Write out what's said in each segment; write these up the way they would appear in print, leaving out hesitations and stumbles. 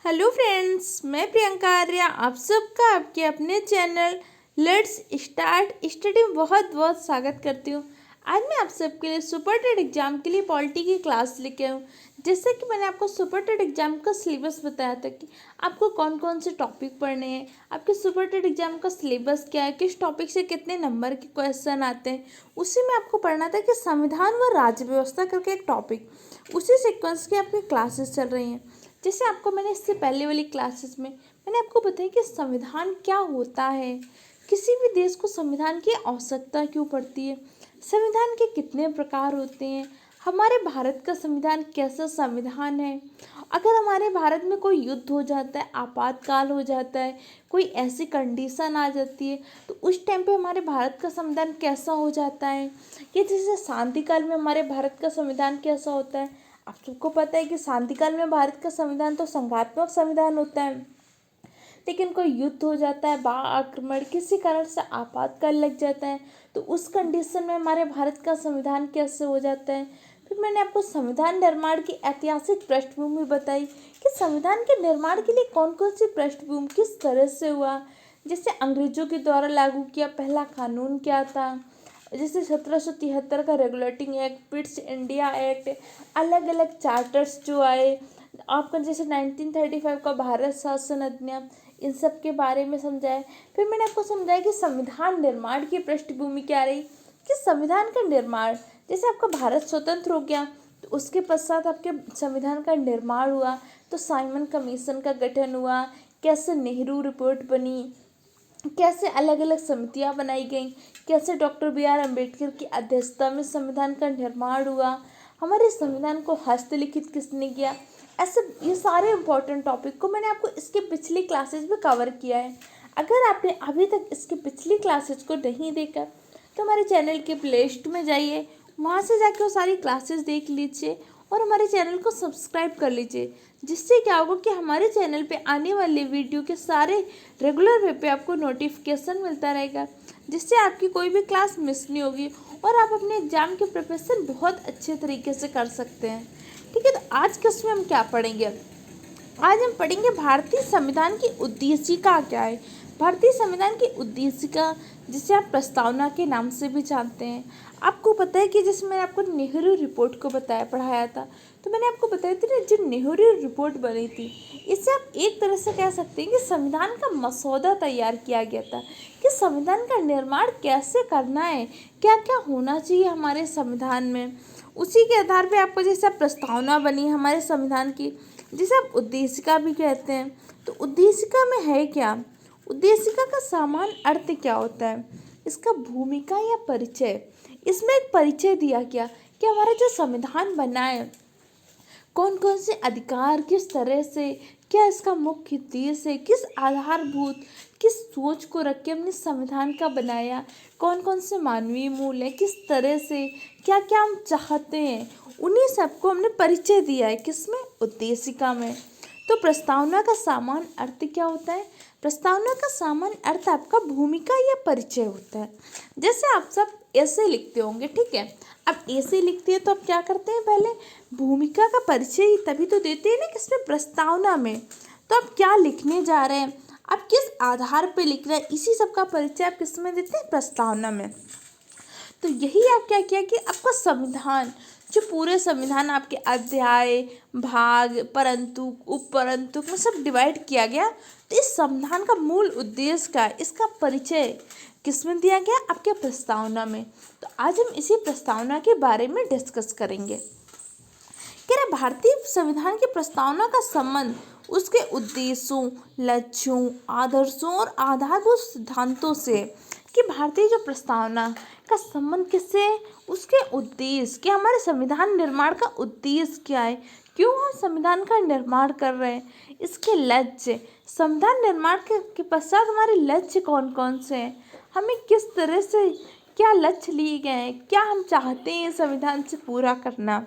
Hello friends, मैं प्रियंका आर्य आप सबका आपके अपने चैनल लेट्स स्टार्ट स्टडी में बहुत बहुत स्वागत करती हूँ। आज मैं आप सबके लिए सुपर टेट एग्जाम के लिए पॉलिटी की क्लास लेके आई हूँ। जैसे कि मैंने आपको सुपर टेट एग्जाम का सिलेबस बताया था कि आपको कौन कौन से टॉपिक पढ़ने हैं, आपके सुपर टेट एग्जाम का सिलेबस क्या है, किस टॉपिक से कितने नंबर के क्वेश्चन आते हैं। उसी में आपको पढ़ना था कि संविधान व राज्य व्यवस्था करके एक टॉपिक, उसी सीक्वेंस की आपकी क्लासेस चल रही हैं। जैसे आपको मैंने इससे पहले वाली क्लासेस में मैंने आपको बताया कि संविधान क्या होता है, किसी भी देश को संविधान की आवश्यकता क्यों पड़ती है, संविधान के कितने प्रकार होते हैं, हमारे भारत का संविधान कैसा संविधान है, अगर हमारे भारत में कोई युद्ध हो जाता है, आपातकाल हो जाता है, कोई ऐसी कंडीशन आ जाती है तो उस टाइम पे हमारे भारत का संविधान कैसा हो जाता है, या जैसे शांति काल में हमारे भारत का संविधान कैसा होता है। आप सबको पता है कि शांति काल में भारत का संविधान तो संघात्मक संविधान होता है, लेकिन कोई युद्ध हो जाता है, बाढ़ आक्रमण किसी कारण से आपातकाल लग जाता है तो उस कंडीशन में हमारे भारत का संविधान कैसे हो जाता है। फिर मैंने आपको संविधान निर्माण की ऐतिहासिक पृष्ठभूमि बताई कि संविधान के निर्माण के लिए कौन कौन सी पृष्ठभूमि किस तरह से हुआ। जैसे अंग्रेजों के द्वारा लागू किया पहला कानून क्या था, जैसे 1773 का regulating act, Pitt's India act, अलग अलग चार्टर्स जो आए आपका, जैसे 1935 का भारत शासन अधिनियम, इन सब के बारे में समझाया। फिर मैंने आपको समझाया कि संविधान निर्माण की पृष्ठभूमि क्या रही, कि संविधान का निर्माण, जैसे आपका भारत स्वतंत्र हो गया तो उसके पश्चात आपके संविधान का निर्माण हुआ, तो साइमन कमीशन का गठन हुआ, कैसे नेहरू रिपोर्ट बनी, कैसे अलग अलग समितियां बनाई गईं, कैसे डॉक्टर बी.आर. अम्बेडकर की अध्यक्षता में संविधान का निर्माण हुआ, हमारे संविधान को हस्तलिखित किसने किया। ऐसे ये सारे इम्पोर्टेंट टॉपिक को मैंने आपको इसके पिछली क्लासेस में कवर किया है। अगर आपने अभी तक इसके पिछली क्लासेस को नहीं देखा तो हमारे चैनल के प्लेलिस्ट में जाइए, वहाँ से जाके वो सारी क्लासेस देख लीजिए और हमारे चैनल को सब्सक्राइब कर लीजिए, जिससे क्या होगा कि हमारे चैनल पे आने वाले वीडियो के सारे रेगुलर वे पे आपको नोटिफिकेशन मिलता रहेगा, जिससे आपकी कोई भी क्लास मिस नहीं होगी और आप अपने एग्ज़ाम की प्रिपरेशन बहुत अच्छे तरीके से कर सकते हैं। ठीक है, तो आज के उसमें हम क्या पढ़ेंगे, आज हम पढ़ेंगे भारतीय संविधान की उद्देशिका क्या है। भारतीय संविधान की उद्देशिका, जिसे आप प्रस्तावना के नाम से भी जानते हैं। आपको पता है कि जैसे मैंने आपको नेहरू रिपोर्ट को पढ़ाया था, तो मैंने आपको बताया था ना, जो नेहरू रिपोर्ट बनी थी, इससे आप एक तरह से कह सकते हैं कि संविधान का मसौदा तैयार किया गया था कि संविधान का निर्माण कैसे करना है, क्या क्या होना चाहिए हमारे संविधान में। उसी के आधार पर आपको जैसे प्रस्तावना बनी हमारे संविधान की, जिसे आप उद्देशिका भी कहते हैं। तो उद्देशिका में है क्या, उद्देशिका का सामान्य अर्थ क्या होता है, इसका भूमिका या परिचय, इसमें एक परिचय दिया गया कि हमारा जो संविधान बना है कौन कौन से अधिकार किस तरह से, क्या इसका मुख्य उद्देश्य है, किस आधारभूत किस सोच को रख के हमने संविधान का बनाया, कौन कौन से मानवीय मूल्य है, किस तरह से क्या क्या हम चाहते हैं, उन्हीं सबको हमने परिचय दिया है किसमें, उद्देशिका में। तो प्रस्तावना का सामान्य अर्थ क्या होता है, प्रस्तावना का सामान्य अर्थ आपका भूमिका या परिचय होता है। जैसे आप सब ऐसे लिखते होंगे, ठीक है, अब ऐसे लिखते हैं तो अब क्या करते हैं, पहले भूमिका का परिचय ही तभी तो देते हैं ना किसमें, प्रस्तावना में। तो आप क्या लिखने जा रहे हैं, आप किस आधार पे लिख रहे हैं, इसी सब का परिचय आप किस में देते हैं, प्रस्तावना में। तो यही आप क्या किया कि आपका संविधान, जो पूरे संविधान आपके अध्याय भाग परंतु उपपरंतु में सब डिवाइड किया गया, तो इस संविधान का मूल उद्देश्य का, इसका परिचय किसमें दिया गया, आपके प्रस्तावना में। तो आज हम इसी प्रस्तावना के बारे में डिस्कस करेंगे। कह रहे भारतीय संविधान की प्रस्तावना का संबंध उसके उद्देश्यों, लक्ष्यों, आदर्शों और आधारभूत सिद्धांतों से, कि भारतीय जो प्रस्तावना का संबंध किससे है, उसके उद्देश्य, कि हमारे संविधान निर्माण का उद्देश्य क्या है, क्यों हम संविधान का निर्माण कर रहे हैं, इसके लक्ष्य, संविधान निर्माण के पश्चात हमारे लक्ष्य कौन कौन से हैं, हमें किस तरह से क्या लक्ष्य लिए गए हैं, क्या हम चाहते हैं संविधान से पूरा करना,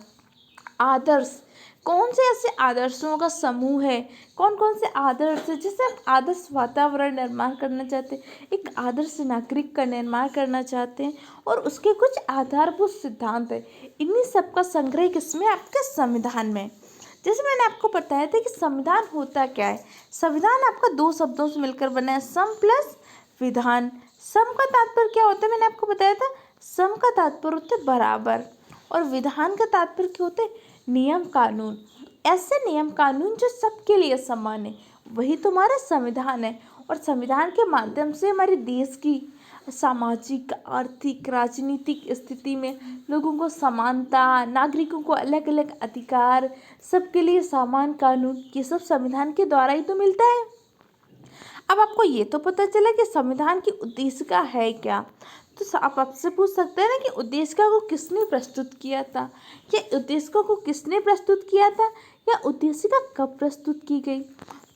आदर्श, कौन से ऐसे आदर्शों का समूह है, कौन कौन से आदर्श है, जैसे हम आदर्श वातावरण निर्माण करना चाहते हैं, एक आदर्श नागरिक का निर्माण करना चाहते हैं, और उसके कुछ आधारभूत सिद्धांत है, इन्हीं सब का संग्रह किसमें, आपके संविधान में। जैसे मैंने आपको बताया था कि संविधान होता क्या है। संविधान आपका दो शब्दों से मिलकर बना है, सम प्लस विधान। सम का तात्पर्य क्या होता है, मैंने आपको बताया था, सम का तात्पर्य होता है बराबर, और विधान का तात्पर्य क्या होता है, नियम कानून। ऐसे नियम कानून जो सबके लिए समान है, वही तुम्हारा संविधान है। और संविधान के माध्यम से हमारे देश की सामाजिक, आर्थिक, राजनीतिक स्थिति में लोगों को समानता, नागरिकों को अलग अलग अधिकार, सबके लिए समान कानून, ये सब संविधान के द्वारा ही तो मिलता है। अब आपको ये तो पता चला कि संविधान की उद्देशिका है क्या। तो आप आपसे पूछ सकते हैं ना कि उद्देशिका को किसने प्रस्तुत किया था, या उद्देशिका को किसने प्रस्तुत किया था, या उद्देशिका कब प्रस्तुत की गई।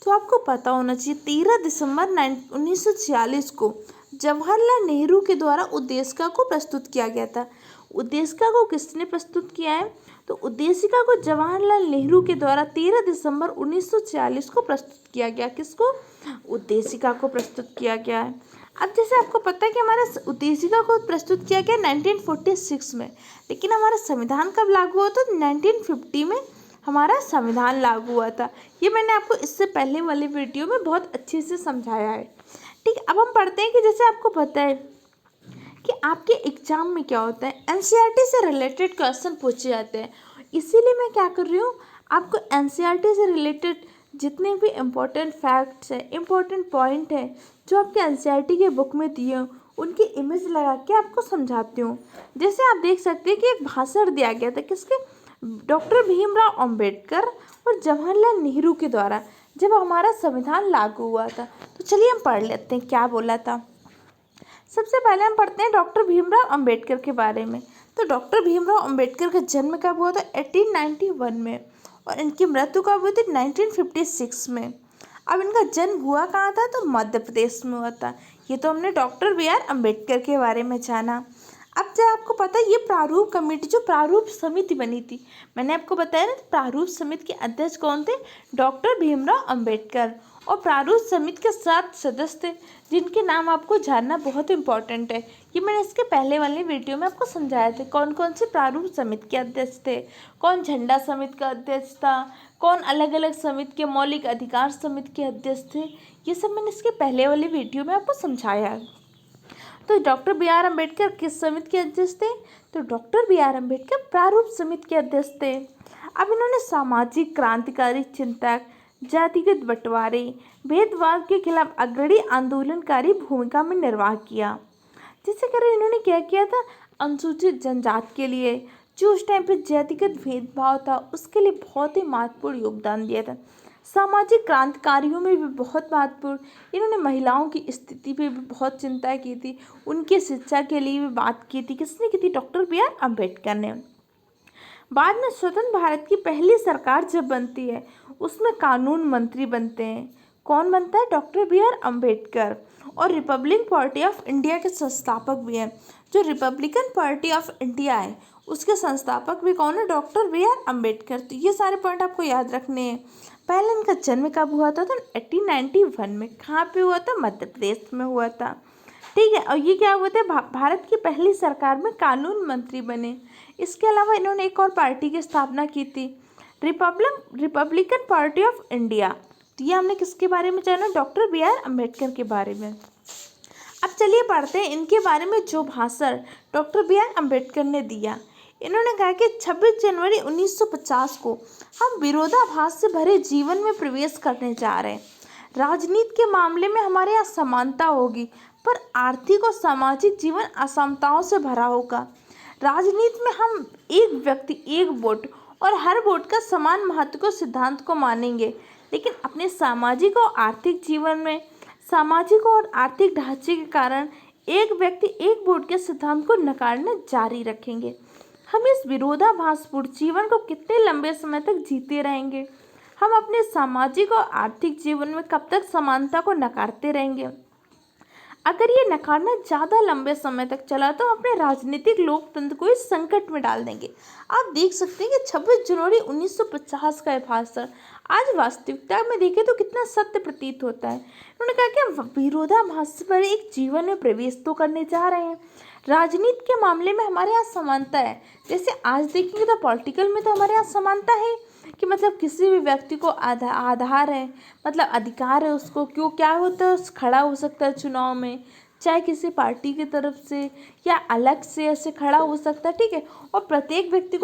तो आपको पता होना चाहिए 13 दिसंबर 1946 को जवाहरलाल नेहरू के द्वारा उद्देशिका को प्रस्तुत किया गया था। उद्देशिका को किसने प्रस्तुत किया है, तो उद्देशिका को जवाहरलाल नेहरू के द्वारा 13 दिसंबर 1946 को प्रस्तुत किया गया। किसको, उद्देशिका को प्रस्तुत किया गया है। अब जैसे आपको पता है कि हमारा उद्देशिका को प्रस्तुत किया गया 1946 में, लेकिन हमारा संविधान कब लागू हुआ था, 1950 में हमारा संविधान लागू हुआ था। ये मैंने आपको इससे पहले वाले वीडियो में बहुत अच्छे से समझाया है। ठीक है, अब हम पढ़ते हैं कि जैसे आपको पता है कि आपके एग्जाम में क्या होता है, एनसीईआरटी से रिलेटेड क्वेश्चन पूछे जाते हैं। इसीलिए मैं क्या कर रही हूँ, आपको एनसीईआरटी से रिलेटेड जितने भी इम्पोर्टेंट फैक्ट्स हैं, इम्पोर्टेंट पॉइंट हैं जो आपके एनसीईआरटी के बुक में दिए हों, उनकी इमेज लगा के आपको समझाती हूँ। जैसे आप देख सकते हैं कि एक भाषण दिया गया था, किसके, डॉक्टर भीमराव अंबेडकर और जवाहरलाल नेहरू के द्वारा, जब हमारा संविधान लागू हुआ था। तो चलिए हम पढ़ लेते हैं क्या बोला था। सबसे पहले हम पढ़ते हैं डॉक्टर भीमराव अंबेडकर के बारे में। तो डॉक्टर भीमराव अंबेडकर का जन्म कब हुआ था, 1891 में, और इनकी मृत्यु कब हुई थी, 1956 में। अब इनका जन्म हुआ कहाँ था, तो मध्य प्रदेश में हुआ था। ये तो हमने डॉक्टर बी आर अम्बेडकर के बारे में जाना। अब जब आपको पता है ये प्रारूप कमेटी, जो प्रारूप समिति बनी थी, मैंने आपको बताया ना, प्रारूप समिति के अध्यक्ष कौन थे, डॉक्टर भीमराव अंबेडकर। और प्रारूप समिति के 7 सदस्य थे, जिनके नाम आपको जानना बहुत इंपॉर्टेंट है। ये मैंने इसके पहले वाले वीडियो में आपको समझाया था, कौन कौन से प्रारूप समिति के अध्यक्ष थे, कौन झंडा समिति का अध्यक्ष था, कौन अलग अलग समिति के, मौलिक अधिकार समिति के अध्यक्ष थे। ये सब मैंने इसके पहले वाले वीडियो में आपको समझाया है। तो डॉक्टर बी आर अम्बेडकर किस समिति के अध्यक्ष थे, तो डॉक्टर बी आर अम्बेडकर प्रारूप समिति के अध्यक्ष थे। अब इन्होंने सामाजिक क्रांतिकारी चिंतक, जातिगत बंटवारे, भेदभाव के खिलाफ अग्रणी आंदोलनकारी भूमिका में निर्वाह किया। जैसे करें इन्होंने क्या किया था, अनुसूचित जनजाति के लिए जो उस टाइम पे जातिगत भेदभाव था, उसके लिए बहुत ही महत्वपूर्ण योगदान दिया था। सामाजिक क्रांतिकारियों में भी बहुत महत्वपूर्ण, इन्होंने महिलाओं की स्थिति पे भी बहुत चिंता की थी, उनकी शिक्षा के लिए भी बात की थी। किसने की थी, डॉक्टर बी आर अम्बेडकर ने। बाद में स्वतंत्र भारत की पहली सरकार जब बनती है, उसमें कानून मंत्री बनते हैं। कौन बनता है, डॉक्टर बी आर अम्बेडकर। और रिपब्लिक पार्टी ऑफ इंडिया के संस्थापक भी हैं। जो रिपब्लिकन पार्टी ऑफ इंडिया है, उसके संस्थापक भी कौन है, डॉक्टर बी आर अम्बेडकर। तो ये सारे पॉइंट आपको याद रखने हैं। पहले इनका जन्म कब हुआ था, तो 1891 में। कहाँ पे हुआ था, मध्य प्रदेश में हुआ था। ठीक है, और ये क्या हुआ था, भारत की पहली सरकार में कानून मंत्री बने। इसके अलावा इन्होंने एक और पार्टी की स्थापना की थी, रिपब्लिकन पार्टी ऑफ इंडिया। तो ये हमने किसके बारे में जाना, डॉक्टर बी आर अम्बेडकर के बारे में। अब चलिए पढ़ते हैं इनके बारे में जो भाषण डॉक्टर बी आर अम्बेडकर ने दिया। इन्होंने कहा कि 26 जनवरी 1950 को हम विरोधाभास से भरे जीवन में प्रवेश करने जा रहे हैं। राजनीति के मामले में हमारे यहाँ समानता होगी, पर आर्थिक और सामाजिक जीवन असमानताओं से भरा होगा। राजनीति में हम एक व्यक्ति एक वोट और हर वोट का समान महत्व को सिद्धांत को मानेंगे, लेकिन अपने सामाजिक और आर्थिक जीवन में सामाजिक और आर्थिक ढांचे के कारण एक व्यक्ति एक वोट के सिद्धांत को नकारना जारी रखेंगे। हम इस विरोधाभासपूर्ण जीवन को कितने लंबे समय तक जीते रहेंगे। हम अपने सामाजिक और आर्थिक जीवन में कब तक समानता को नकारते रहेंगे। अगर ये नकारना ज़्यादा लंबे समय तक चला तो अपने राजनीतिक लोकतंत्र को इस संकट में डाल देंगे। आप देख सकते हैं कि 26 जनवरी 1950 का भाषण आज वास्तविकता में देखें तो कितना सत्य प्रतीत होता है। उन्होंने कहा कि हम विरोधाभास पर एक जीवन में प्रवेश तो करने जा रहे हैं। राजनीति के मामले में हमारे यहाँ समानता है। जैसे आज देखेंगे तो पॉलिटिकल में तो हमारे यहाँ समानता है कि मतलब किसी भी व्यक्ति को आधार है, मतलब अधिकार है, उसको क्यों क्या होता है, खड़ा हो सकता है चुनाव में, चाहे किसी पार्टी की तरफ से या अलग से ऐसे खड़ा हो सकता है, ठीक है। और प्रत्येक व्यक्ति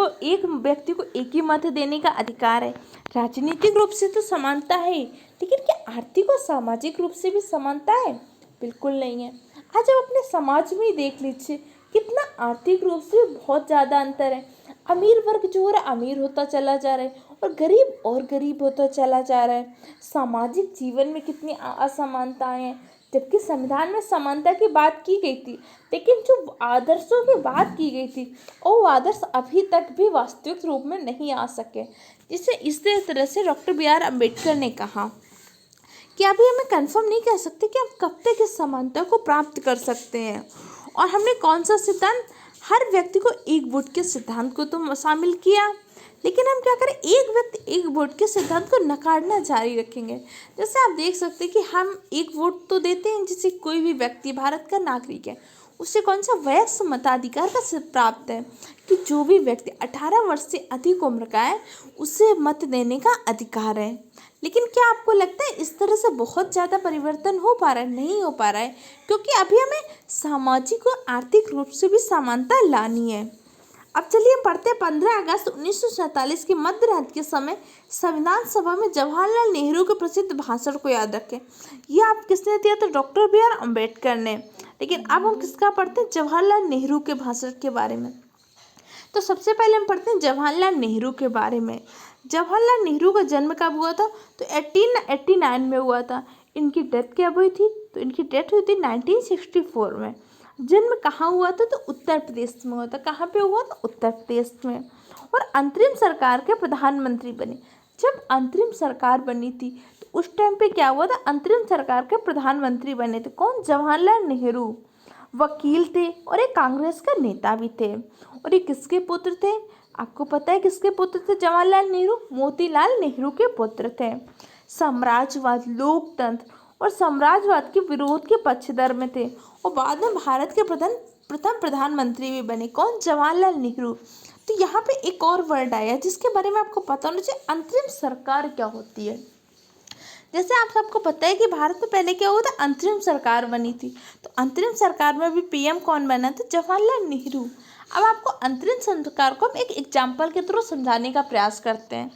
को एक ही मत देने का अधिकार है। राजनीतिक रूप से तो समानता है, लेकिन क्या आर्थिक और सामाजिक रूप से भी समानता है? बिल्कुल नहीं है। आज आप अपने समाज में ही देख लीजिए, कितना आर्थिक रूप से बहुत ज़्यादा अंतर है। अमीर वर्ग जो हो रहा है अमीर होता चला जा रहा है, और गरीब होता चला जा रहा है। सामाजिक जीवन में कितनी असमानताएं हैं, जबकि संविधान में समानता की बात की गई थी, लेकिन जो आदर्शों की बात की गई थी वो आदर्श अभी तक भी वास्तविक रूप में नहीं आ सके। जिसे इस तरह से डॉक्टर बी.आर. अम्बेडकर ने कहा कि अभी हमें कंफर्म नहीं कह सकते कि हम कब तक इस समानता को प्राप्त कर सकते हैं। और हमने कौन सा सिद्धांत, हर व्यक्ति को एक वोट के सिद्धांत को तो शामिल किया, लेकिन हम क्या करें, एक व्यक्ति एक वोट के सिद्धांत को नकारना जारी रखेंगे। जैसे आप देख सकते हैं कि हम एक वोट तो देते हैं, जिसे कोई भी व्यक्ति भारत का नागरिक है उससे कौन सा वयस्क मताधिकार का सिद्ध प्राप्त है कि जो भी व्यक्ति 18 वर्ष से अधिक उम्र का है उसे मत देने का अधिकार है। लेकिन क्या आपको लगता है इस तरह से बहुत ज़्यादा परिवर्तन हो पा रहा है? नहीं हो पा रहा है, क्योंकि अभी हमें सामाजिक और आर्थिक रूप से भी समानता लानी है। अब चलिए हम पढ़ते हैं 15 अगस्त 1947 की मध्य रात के समय संविधान सभा में जवाहरलाल नेहरू के प्रसिद्ध भाषण को याद रखें। यह आप किसने दिया? तो डॉक्टर बी.आर. अम्बेडकर ने। लेकिन अब हम किसका पढ़ते हैं? जवाहरलाल नेहरू के भाषण के बारे में। तो सबसे पहले हम पढ़ते हैं जवाहरलाल नेहरू के बारे में। जवाहरलाल नेहरू का जन्म कब हुआ था? तो 1889 में हुआ था। इनकी डेथ कब हुई थी? तो इनकी डेथ हुई थी 1964 में। जन्म कहाँ हुआ था? तो उत्तर प्रदेश में हुआ था। कहाँ पे हुआ था? उत्तर प्रदेश में। और अंतरिम सरकार के प्रधानमंत्री बने। जब अंतरिम सरकार बनी थी तो उस टाइम पे क्या हुआ था? अंतरिम सरकार के प्रधानमंत्री बने थे कौन? जवाहरलाल नेहरू। वकील थे और एक कांग्रेस का नेता भी थे। और ये किसके पुत्र थे? आपको पता है किसके पुत्र थे जवाहरलाल नेहरू? मोतीलाल नेहरू के पुत्र थे। साम्राज्यवाद, लोकतंत्र और साम्राज्यवाद के विरोध के पक्षधर में थे और बाद में भारत के प्रथम प्रधानमंत्री भी बने कौन? जवाहरलाल नेहरू। तो यहाँ पे एक और वर्ड आया जिसके बारे में आपको पता होना चाहिए, अंतरिम सरकार क्या होती है। जैसे आप सबको पता है कि भारत में पहले क्या हुआ था? अंतरिम सरकार बनी थी। तो अंतरिम सरकार में भी पीएम कौन बना था? जवाहरलाल नेहरू। अब आपको अंतरिम सरकार को हम एक एग्जाम्पल के थ्रू समझाने का प्रयास करते हैं।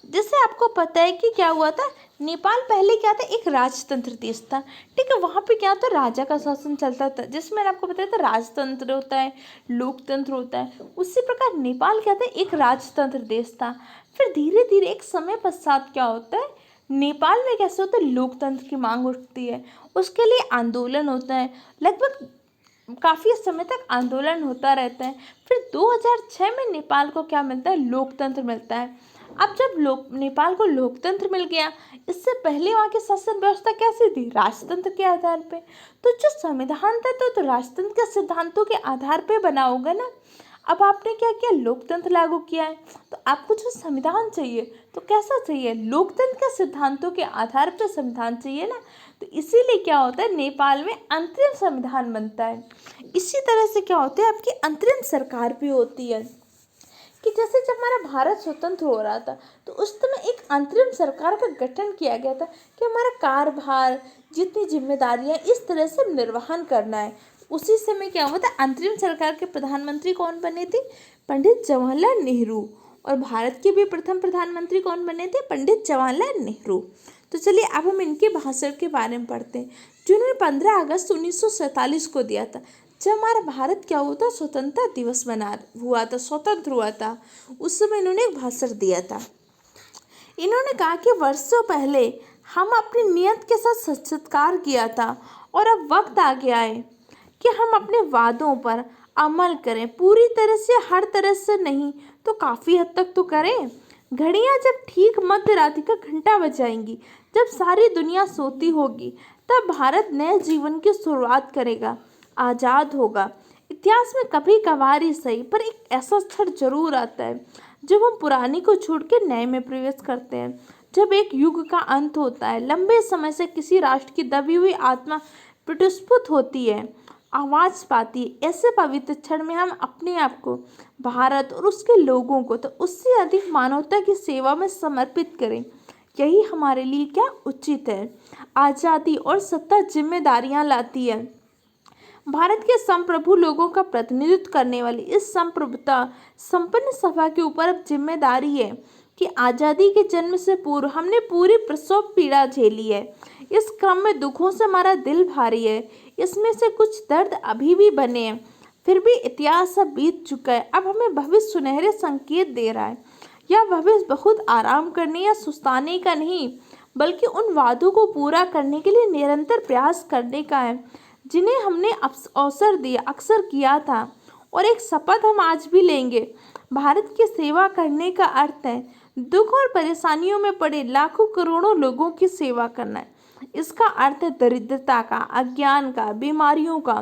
जैसे आपको पता है कि क्या हुआ था, नेपाल पहले क्या था? एक राजतंत्र देश था, ठीक है। वहाँ पे क्या होता है? राजा का शासन चलता था, जिसमें आपको पता है राजतंत्र होता है, लोकतंत्र होता है। उसी प्रकार नेपाल क्या था? एक राजतंत्र देश था। फिर धीरे धीरे एक समय पश्चात क्या होता है, नेपाल में कैसे होता है? लोकतंत्र की मांग उठती है, उसके लिए आंदोलन होता है, लगभग काफ़ी समय तक आंदोलन होता रहता है। फिर 2006 में नेपाल को क्या मिलता है? लोकतंत्र मिलता है। अब जब नेपाल को लोकतंत्र मिल गया, इससे पहले वहाँ की शासन व्यवस्था कैसी थी? राजतंत्र के आधार पे। तो जो संविधान था तो राजतंत्र के सिद्धांतों के आधार पे बना होगा ना। अब आपने क्या किया? लोकतंत्र लागू किया है। तो आपको जो संविधान चाहिए तो कैसा चाहिए? लोकतंत्र के सिद्धांतों के आधार पर संविधान चाहिए ना। तो इसीलिए क्या होता है, नेपाल में अंतरिम संविधान बनता है। इसी तरह से क्या होता है, आपकी अंतरिम सरकार भी होती है कि जैसे जब हमारा भारत स्वतंत्र हो रहा था तो उस समय एक अंतरिम सरकार का गठन किया गया था कि हमारा कार्यभार, जितनी जिम्मेदारियां इस तरह से निर्वहन करना है। उसी समय क्या हुआ था, अंतरिम सरकार के प्रधानमंत्री कौन बने थे? पंडित जवाहरलाल नेहरू। और भारत के भी प्रथम प्रधानमंत्री कौन बने थे? पंडित जवाहरलाल नेहरू। तो चलिए अब हम इनके भाषण के बारे में पढ़ते हैं, जिन्होंने 15 अगस्त 1947 को दिया था, जब हमारा भारत क्या हुआ था? स्वतंत्रता दिवस स्वतंत्र हुआ था। उस समय इन्होंने एक भाषण दिया था। इन्होंने कहा कि वर्षों पहले हम अपनी नियत के साथ साक्षात्कार किया था और अब वक्त आ गया है कि हम अपने वादों पर अमल करें। पूरी तरह से, हर तरह से नहीं तो काफ़ी हद तक तो करें। घड़ियाँ जब ठीक मध्य रात्रि का घंटा बजाएंगी, जब सारी दुनिया सोती होगी, तब भारत नए जीवन की शुरुआत करेगा, आज़ाद होगा। इतिहास में कभी कभार ही सही, पर एक ऐसा क्षण जरूर आता है जब हम पुरानी को छोड़ के नए में प्रवेश करते हैं। जब एक युग का अंत होता है, लंबे समय से किसी राष्ट्र की दबी हुई आत्मा प्रतिस्फुट होती है, आवाज पाती है। ऐसे पवित्र क्षण में हम अपने आप को, भारत और उसके लोगों को तो उससे अधिक मानवता की सेवा में समर्पित करें। यही हमारे लिए क्या उचित है। आज़ादी और सत्ता जिम्मेदारियां लाती है। भारत के संप्रभु लोगों का प्रतिनिधित्व करने वाली इस संप्रभुता संपन्न सभा के ऊपर अब जिम्मेदारी है कि आज़ादी के जन्म से पूर्व हमने पूरी प्रसव पीड़ा झेली है। इस क्रम में दुखों से हमारा दिल भारी है। इसमें से कुछ दर्द अभी भी बने हैं, फिर भी इतिहास अब बीत चुका है। अब हमें भविष्य सुनहरे संकेत दे रहा है। यह भविष्य बहुत आराम करने या सुस्ताने का नहीं, बल्कि उन वादों को पूरा करने के लिए निरंतर प्रयास करने का है जिन्हें हमने अवसर दिया अक्सर किया था। और एक शपथ हम आज भी लेंगे। भारत की सेवा करने का अर्थ है दुख और परेशानियों में पड़े लाखों करोड़ों लोगों की सेवा करना है। इसका अर्थ है दरिद्रता का, अज्ञान का, बीमारियों का,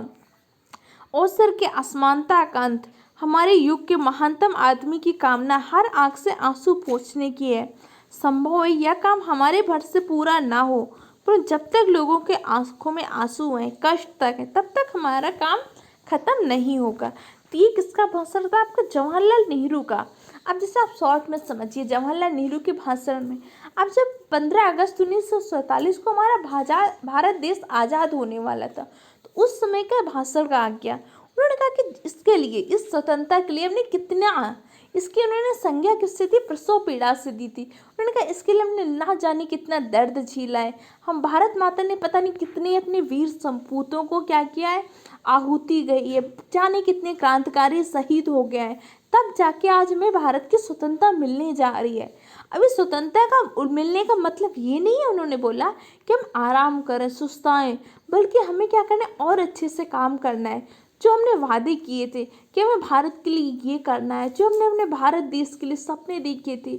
अवसर के असमानता का अंत। हमारे युग के महानतम आदमी की कामना हर आंख से आंसू पोंछने की है। संभव है यह काम हमारे भर से पूरा ना हो, पर जब तक लोगों के आंखों में आंसू हैं, कष्ट तक है, तब तक हमारा काम खत्म नहीं होगा। तो ये किसका भाषण था? आपका जवाहरलाल नेहरू का। अब जैसे आप शॉर्ट में समझिए, जवाहरलाल नेहरू के भाषण में अब जब 15 अगस्त 1947 को हमारा भारत देश आज़ाद होने वाला था, तो उस समय का भाषण कहा गया। उन्होंने कहा कि इसके लिए, इस स्वतंत्रता के लिए हमने कितना, इसकी उन्होंने संज्ञा किससे दी? प्रसव पीड़ा से दी थी। उन्होंने कहा इसके लिए हमने ना जाने कितना दर्द झेला है। हम भारत माता ने पता नहीं कितने अपने वीर संपूतों को क्या किया है, आहुति गई है, जाने कितने क्रांतिकारी शहीद हो गए हैं, तब जाके आज हमें भारत की स्वतंत्रता मिलने जा रही है। अभी स्वतंत्रता का मिलने का मतलब ये नहीं है उन्होंने बोला कि हम आराम करें, सुस्ताएं, बल्कि हमें क्या करना है, और अच्छे से काम करना है। जो हमने वादे किए थे कि हमें भारत के लिए ये करना है, जो हमने अपने भारत देश के लिए सपने देखे थे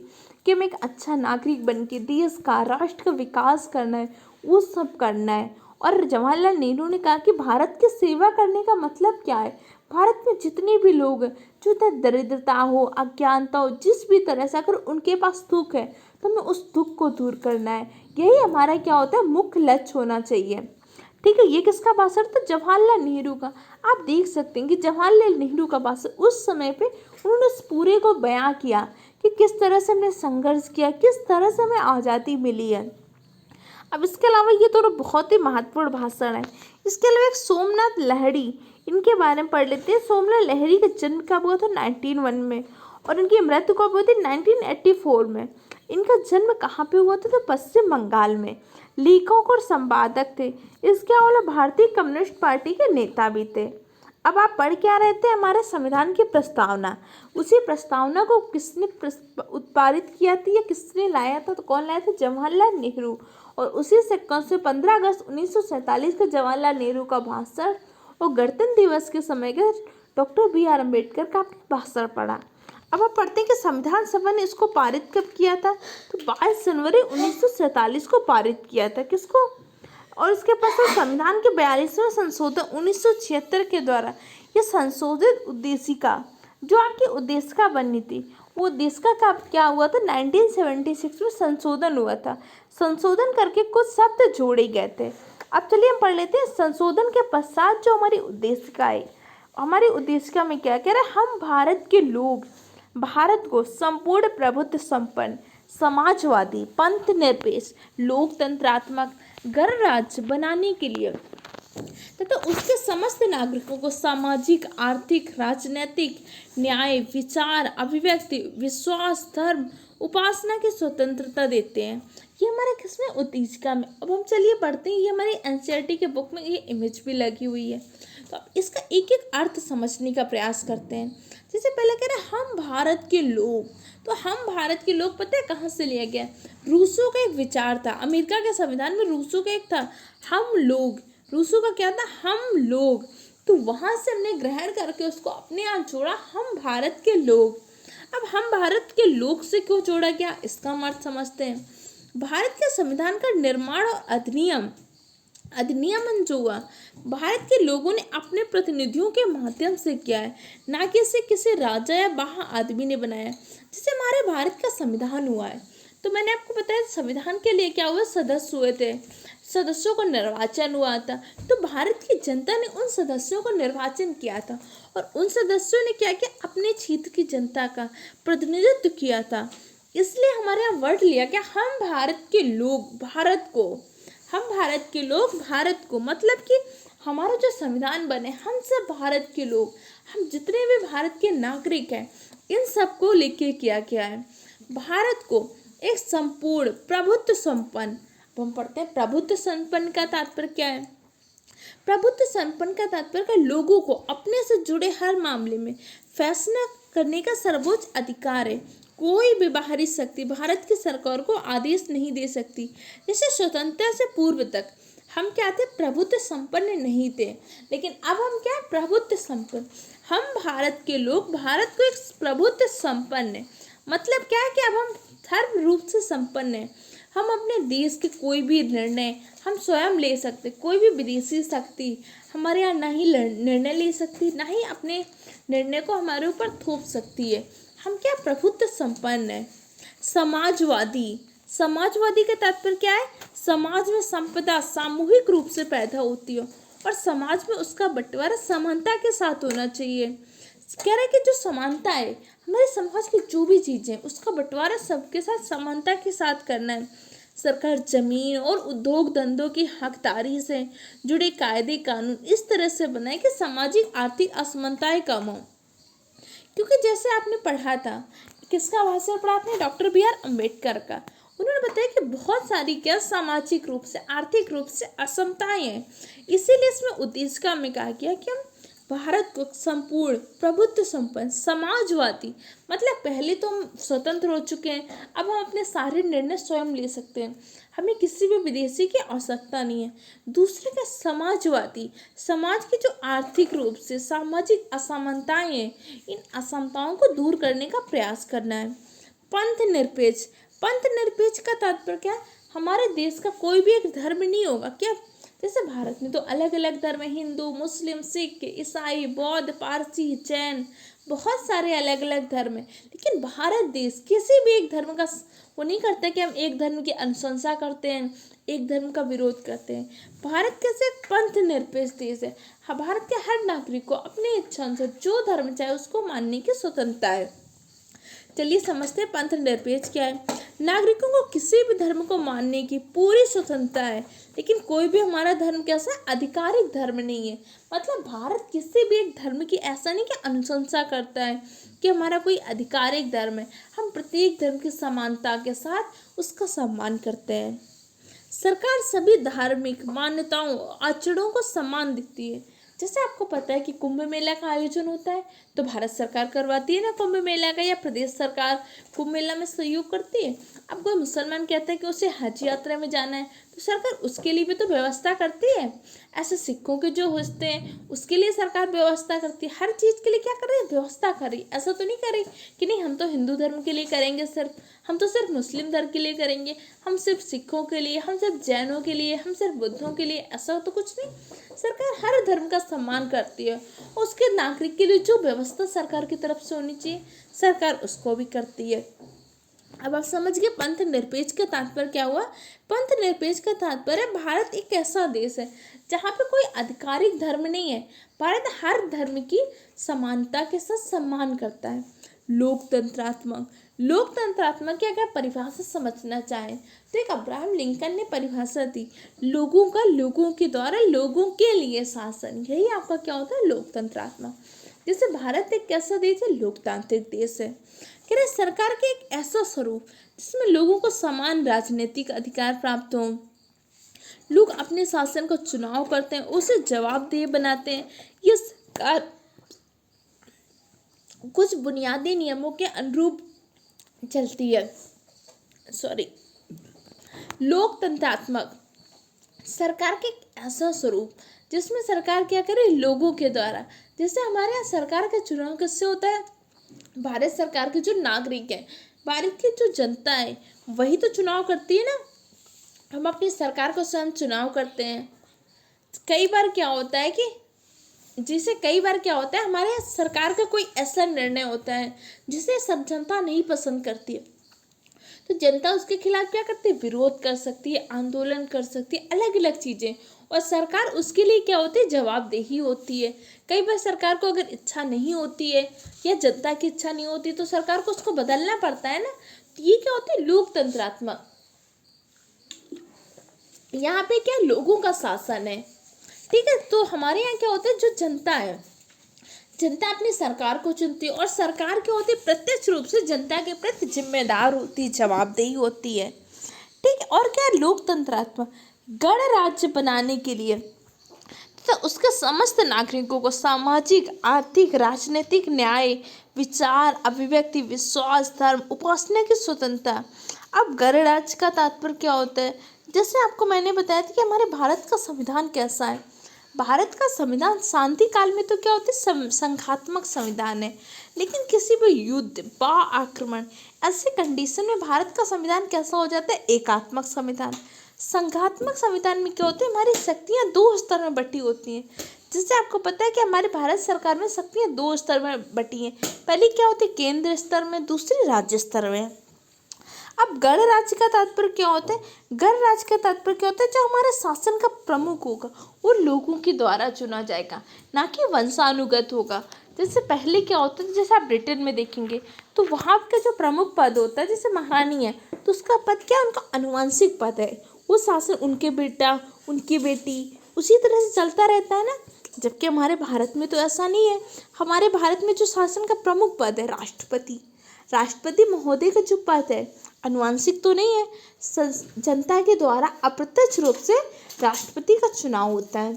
कि हमें एक अच्छा नागरिक बन के देश का, राष्ट्र का विकास करना है, वो सब करना है। और जवाहरलाल नेहरू ने कहा कि भारत की सेवा करने का मतलब क्या है? भारत में जितने भी लोग हैं, जो दरिद्रता हो, अज्ञानता हो, जिस भी तरह से अगर उनके पास दुख है तो हमें उस दुख को दूर करना है। यही हमारा क्या होता है, मुख्य लक्ष्य होना चाहिए। ठीक है, ये किसका भाषण था? जवाहरलाल नेहरू का। आप देख सकते हैं कि जवाहरलाल नेहरू का भाषण उस समय पे उन्होंने उस पूरे को बयां किया कि किस तरह से हमने संघर्ष किया, किस तरह से हमें आज़ादी मिली है। अब इसके अलावा ये तो बहुत ही महत्वपूर्ण भाषण है। इसके अलावा एक सोमनाथ लाहिड़ी, इनके बारे में पढ़ लेते हैं। सोमनाथ लाहिड़ी का जन्म कब हुआ था? 1901 में, और इनकी मृत्यु कब हुई थी? 1984 में। इनका जन्म कहाँ पे हुआ था? तो पश्चिम बंगाल में। लेखक और संपादक थे। इसके अलावा भारतीय कम्युनिस्ट पार्टी के नेता भी थे। अब आप पढ़ क्या रहे थे? हमारे संविधान की प्रस्तावना। उसी प्रस्तावना को किसने उत्पादित किया था या किसने लाया था? तो कौन लाया था? जवाहरलाल नेहरू। और उसी से 15 अगस्त 1947 का जवाहरलाल नेहरू का भाषण और गणतंत्र दिवस के समय के डॉक्टर BR अम्बेडकर का आपने भाषण पढ़ा। अब आप पढ़ते हैं कि संविधान सभा ने इसको पारित कब किया था? तो 22 जनवरी 1947 को पारित किया था। किसको? और इसके पश्चात संविधान के 42वें संशोधन 1976 के द्वारा यह संशोधित उद्देशिका, जो आपकी उद्देशिका बननी थी, वो उद्देशिका का क्या हुआ था? 1976 में संशोधन हुआ था। संशोधन करके कुछ शब्द जोड़े गए थे। अब चलिए हम पढ़ लेते हैं संशोधन के पश्चात जो हमारी उद्देशिका है। हमारी उद्देशिका में क्या कह रहा है? हम भारत के लोग भारत को संपूर्ण प्रभुत्व संपन्न, समाजवादी, पंथ निरपेक्ष, लोकतंत्रात्मक गणराज्य बनाने के लिए तथा उसके समस्त नागरिकों को सामाजिक, आर्थिक, राजनीतिक, न्याय, विचार, अभिव्यक्ति, विश्वास, धर्म, उपासना की स्वतंत्रता देते हैं। ये हमारे किसमें? उद्देशिका में। अब हम चलिए पढ़ते हैं। ये हमारी NCERT के बुक में ये इमेज भी लगी हुई है, तो अब इसका एक एक अर्थ समझने का प्रयास करते हैं। जैसे पहले कह रहे हैं हम भारत के लोग, तो हम भारत के लोग पता है कहाँ से लिया गया? रूसों का एक विचार था। अमेरिका के संविधान में रूसों का एक था हम लोग। रूसों का क्या था? हम लोग। तो वहाँ से हमने ग्रहण करके उसको अपने यहाँ जोड़ा, हम भारत के लोग। अब हम भारत के लोग से क्यों जोड़ा गया, इसका अर्थ समझते हैं। भारत के संविधान का निर्माण और अधिनियमन जो हुआ, भारत के लोगों ने अपने प्रतिनिधियों के माध्यम से किया है, ना कि इसे किसी राजा या बाहर आदमी ने बनाया। जैसे हमारे भारत का संविधान हुआ है, तो मैंने आपको बताया संविधान के लिए क्या हुआ? सदस्य हुए थे। सदस्यों का निर्वाचन हुआ था। तो भारत की जनता ने उन सदस्यों को निर्वाचन किया था और उन सदस्यों ने क्या किया, अपने क्षेत्र की जनता का प्रतिनिधित्व किया था। इसलिए हमारे यहाँ वर्ड लिया गया, हम भारत के लोग भारत को, हम भारत के लोग भारत को, मतलब कि हमारा जो संविधान बने, हम सब भारत के लोग, हम जितने भी भारत के नागरिक हैं, इन सबको लेके किया गया है। भारत को एक संपूर्ण प्रभुत्व संपन्न, अब हम पढ़ते हैं प्रभुत्व संपन्न का तात्पर्य क्या है। प्रभुत्व संपन्न का तात्पर्य लोगों को अपने से जुड़े हर मामले में फैसला करने का सर्वोच्च अधिकार है। कोई भी बाहरी शक्ति भारत की सरकार को आदेश नहीं दे सकती। जैसे स्वतंत्रता से पूर्व तक हम क्या थे, प्रभुत्व संपन्न नहीं थे, लेकिन अब हम क्या है, प्रभुत्व संपन्न। हम भारत के लोग भारत को एक प्रभुत्व संपन्न है, मतलब क्या है कि अब हम धर्म रूप से संपन्न है। हम अपने देश के कोई भी निर्णय हम स्वयं ले सकते, कोई भी विदेशी शक्ति हमारे यहाँ ना ही निर्णय ले सकती, ना ही अपने निर्णय को हमारे ऊपर थोप सकती है। हम क्या प्रभुत्व संपन्न है। समाजवादी, समाजवादी का तात्पर्य क्या है, समाज में संपदा सामूहिक रूप से पैदा होती है और समाज में उसका बंटवारा समानता के साथ होना चाहिए। कह रहे हैं कि जो समानता है, हमारे समाज की जो भी चीज़ें हैं उसका बंटवारा सबके साथ समानता के साथ करना है। सरकार जमीन और उद्योग धंधों की हकदारी से जुड़े कायदे कानून इस तरह से बनाए कि सामाजिक आर्थिक असमानताएं कम हो। क्योंकि जैसे आपने पढ़ा था, किसका भाषण पढ़ा आपने, डॉक्टर बी आर अम्बेडकर का। उन्होंने बताया कि बहुत सारी क्या सामाजिक रूप से आर्थिक रूप से असमताएं हैं, इसीलिए इसमें उद्देश्य का हमें कहा गया कि हम भारत को संपूर्ण प्रभुत्व संपन्न समाजवादी, मतलब पहले तो हम स्वतंत्र हो चुके हैं, अब हम अपने सारे निर्णय स्वयं ले सकते हैं, हमें किसी भी विदेशी की आवश्यकता नहीं है। दूसरे का समाजवादी, समाज की जो आर्थिक रूप से सामाजिक असमानताएं हैं, इन असमानताओं को दूर करने का प्रयास करना है। पंथ निरपेक्ष, पंथ निरपेक्ष का तात्पर्य क्या है, हमारे देश का कोई भी एक धर्म नहीं होगा क्या, जैसे भारत में तो अलग अलग धर्म है, हिंदू, मुस्लिम, सिख, ईसाई, बौद्ध, पारसी, जैन, बहुत सारे अलग अलग धर्म हैं। लेकिन भारत देश किसी भी एक धर्म का वो नहीं करता कि हम एक धर्म की अनुशंसा करते हैं, एक धर्म का विरोध करते हैं। भारत कैसे एक पंथ निरपेक्ष देश है। भारत के हर नागरिक को अपनी इच्छा अनुसार जो धर्म चाहे उसको मानने की स्वतंत्रता है। चलिए समझते हैं पंथ निरपेक्ष क्या है। नागरिकों को किसी भी धर्म को मानने की पूरी स्वतंत्रता है, लेकिन कोई भी हमारा धर्म कैसा आधिकारिक धर्म नहीं है। मतलब भारत किसी भी एक धर्म की ऐसा नहीं कि अनुशंसा करता है कि हमारा कोई आधिकारिक धर्म है। हम प्रत्येक धर्म की समानता के साथ उसका सम्मान करते हैं। सरकार सभी धार्मिक मान्यताओं आचरणों को सम्मान देती है। जैसे आपको पता है कि कुंभ मेला का आयोजन होता है, तो भारत सरकार करवाती है ना कुंभ मेला का, या प्रदेश सरकार कुंभ मेला में सहयोग करती है। अब कोई मुसलमान कहता है कि उसे हज यात्रा में जाना है, तो सरकार उसके लिए भी तो व्यवस्था करती है। ऐसे सिखों के जो होते हैं उसके लिए सरकार व्यवस्था करती है। हर चीज़ के लिए क्या कर रही है, व्यवस्था कर रही है। ऐसा तो नहीं कर रही कि नहीं हम तो हिंदू धर्म के लिए करेंगे, सिर्फ हम तो सिर्फ मुस्लिम धर्म के लिए करेंगे, हम सिर्फ सिखों के लिए, हम सिर्फ जैनों के लिए, हम सिर्फ बुद्धों के लिए, ऐसा तो कुछ नहीं। सरकार हर धर्म का सम्मान करती है और उसके नागरिक के लिए जो व्यवस्था सरकार की तरफ से होनी चाहिए सरकार उसको भी करती है। अब आप समझ गए पंथ निरपेक्ष का तात्पर्य क्या हुआ। पंथ निरपेक्ष का तात्पर्य भारत एक ऐसा देश है जहाँ पे कोई आधिकारिक धर्म नहीं है। भारत हर धर्म की समानता के साथ सम्मान करता है। लोकतंत्रात्मक, लोकतंत्रात्मक की अगर परिभाषा समझना चाहें तो एक अब्राहम लिंकन ने परिभाषा दी, लोगों का लोगों के द्वारा लोगों के लिए शासन। यही आपका क्या होता है, लोकतंत्रात्मक। जैसे भारत एक कैसा देश है, लोकतांत्रिक देश है। कह रहे सरकार के एक ऐसा स्वरूप जिसमें लोगों को समान राजनीतिक अधिकार प्राप्त हो, लोग अपने शासन का चुनाव करते हैं, उसे जवाबदेह बनाते हैं। ये सरकार कुछ बुनियादी नियमों के अनुरूप चलती है। लोकतंत्रात्मक सरकार के एक ऐसा स्वरूप जिसमें सरकार क्या करे, लोगों के द्वारा। जैसे हमारे यहाँ सरकार का चुनाव किससे होता है, भारत सरकार के जो नागरिक हैं, भारत की जो जनता है वही तो चुनाव करती है ना। हम अपनी सरकार को स्वयं चुनाव करते हैं। कई बार क्या होता है हमारे यहाँ सरकार का कोई ऐसा निर्णय होता है जिसे सब जनता नहीं पसंद करती है, तो जनता उसके खिलाफ क्या करती है, विरोध कर सकती है, आंदोलन कर सकती है, अलग अलग चीज़ें। और सरकार उसके लिए क्या होती है, जवाबदेही होती है। कई बार सरकार को अगर इच्छा नहीं होती है या जनता की इच्छा नहीं होती तो सरकार को उसको बदलना पड़ता है ना। तो ये क्या होती है, लोकतंत्रात्मक। यहाँ पे क्या लोगों का शासन है, ठीक है। तो हमारे यहाँ क्या होता है, जो जनता है, जनता अपनी सरकार को चुनती है और सरकार क्या होती है, प्रत्यक्ष रूप से जनता के प्रति जिम्मेदार होती है, जवाबदेही होती है, ठीक है। और क्या है, लोकतंत्रात्मक। गणराज्य बनाने के लिए तो उसके समस्त नागरिकों को सामाजिक, आर्थिक, राजनीतिक न्याय, विचार, अभिव्यक्ति, विश्वास, धर्म, उपासना की स्वतंत्रता। अब गणराज्य का तात्पर्य क्या होता है, जैसे आपको मैंने बताया था कि हमारे भारत का संविधान कैसा है। भारत का संविधान शांति काल में तो क्या होता है, संघात्मक संविधान है। लेकिन किसी भी युद्ध, बा आक्रमण, ऐसे कंडीशन में भारत का संविधान कैसा हो जाता है, एकात्मक संविधान। संघात्मक संविधान में क्या होता है, हमारी शक्तियाँ दो स्तर में बटी होती हैं। जैसे आपको पता है कि हमारे भारत सरकार में शक्तियाँ दो स्तर में बटी हैं। पहली क्या होती है, केंद्र स्तर में, दूसरी राज्य स्तर में। अब गणराज्य का तात्पर्य क्या होता है, गणराज्य का तात्पर्य क्या होता है, जो हमारे शासन का प्रमुख होगा वो लोगों के द्वारा चुना जाएगा, ना कि वंशानुगत होगा। जैसे पहले क्या होता है, जैसे आप ब्रिटेन में देखेंगे तो वहाँ का जो प्रमुख पद होता है, जैसे महारानी है तो उसका पद क्या है, उनका आनुवंशिक पद है। वो शासन उनके बेटा, उनकी बेटी, उसी तरह से चलता रहता है ना। जबकि हमारे भारत में तो ऐसा नहीं है। हमारे भारत में जो शासन का प्रमुख पद है, राष्ट्रपति, राष्ट्रपति महोदय का जो पद है, आनुवंशिक तो नहीं है, जनता के द्वारा अप्रत्यक्ष रूप से राष्ट्रपति का चुनाव होता है,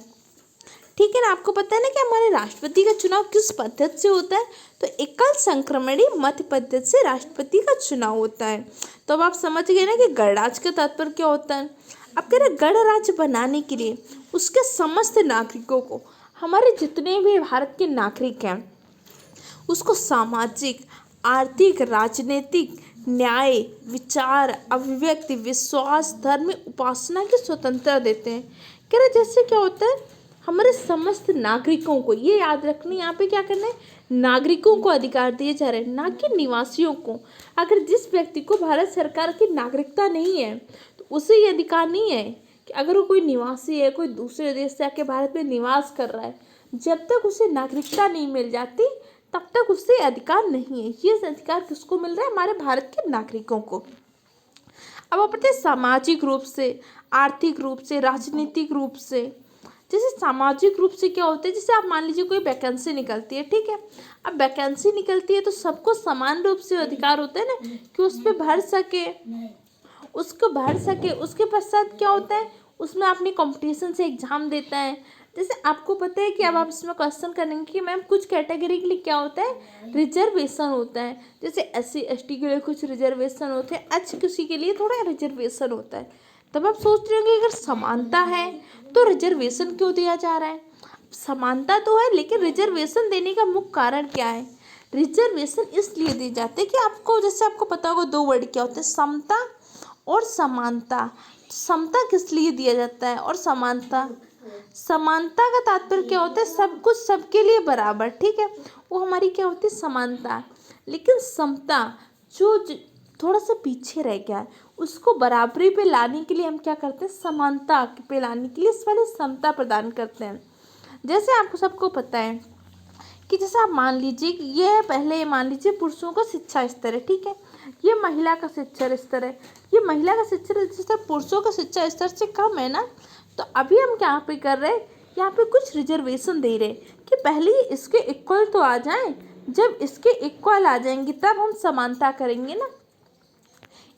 ठीक है ना। आपको पता है ना कि हमारे राष्ट्रपति का चुनाव किस पद्धति से होता है, तो एकल संक्रमणी मत पद्धति से राष्ट्रपति का चुनाव होता है। तो अब आप समझ गए ना कि गणराज्य का तात्पर्य क्या होता है। अब कह रहे गणराज्य बनाने के लिए उसके समस्त नागरिकों को, हमारे जितने भी भारत के नागरिक हैं, उसको सामाजिक, आर्थिक, राजनीतिक न्याय, विचार, अभिव्यक्ति, विश्वास, धर्म, उपासना की स्वतंत्रता देते हैं। कह रहे जैसे क्या होता है, हमारे समस्त नागरिकों को, ये याद रखना यहाँ पे क्या करना है, नागरिकों को अधिकार दिए जा रहे हैं, ना कि निवासियों को। अगर जिस व्यक्ति को भारत सरकार की नागरिकता नहीं है तो उसे ये अधिकार नहीं है कि अगर वो कोई निवासी है, कोई दूसरे देश से आके भारत में निवास कर रहा है, जब तक उसे नागरिकता नहीं मिल जाती तब तक उससे अधिकार नहीं है। ये अधिकार किसको मिल रहा है, हमारे भारत के नागरिकों को। अब आप पता है सामाजिक रूप से, आर्थिक रूप से, राजनीतिक रूप से। जैसे सामाजिक रूप से क्या होता है, जैसे आप मान लीजिए कोई वैकेंसी निकलती है, ठीक है। अब वैकेंसी निकलती है तो सबको समान रूप से अधिकार होता है ना कि उस पर भर सके, उसको भर सके। उसके पश्चात क्या होता है, उसमें अपनी कंपटीशन से एग्जाम देता है। जैसे आपको पता है कि अब आप इसमें क्वेश्चन करेंगे कि मैम कुछ कैटेगरी के लिए क्या होता है, रिजर्वेशन होता है। जैसे SC ST के लिए कुछ रिजर्वेशन होते हैं, किसी के लिए थोड़ा रिजर्वेशन होता है। तब आप सोच रहे होंगे अगर समानता है तो रिजर्वेशन क्यों दिया जा रहा है। समानता तो है, लेकिन रिजर्वेशन देने का मुख्य कारण क्या है। रिजर्वेशन इसलिए दिए जाते हैं कि आपको, जैसे आपको पता होगा दो वर्ड क्या होते हैं, समता और समानता। समता किस लिए दिया जाता है और समानता, समानता का तात्पर्य क्या होता है, सब कुछ सबके लिए बराबर, ठीक है, वो हमारी क्या होती है, समानता। लेकिन समता जो थोड़ा सा पीछे रह गया है, उसको बराबरी पे लाने के लिए हम क्या करते हैं, समानता पे लाने के लिए इस वाले समता प्रदान करते हैं। जैसे आपको सबको पता है कि जैसे आप मान लीजिए कि ये पहले मान लीजिए पुरुषों का शिक्षा स्तर है, ठीक है, ये महिला का शिक्षा स्तर है। ये महिला का शिक्षा स्तर पुरुषों का शिक्षा स्तर से कम है ना, तो अभी हम क्या पे कर रहे हैं, यहाँ पे कुछ रिजर्वेशन दे रहे हैं कि पहले इसके इक्वल तो आ जाएं, जब इसके इक्वल आ जाएंगे तब हम समानता करेंगे ना।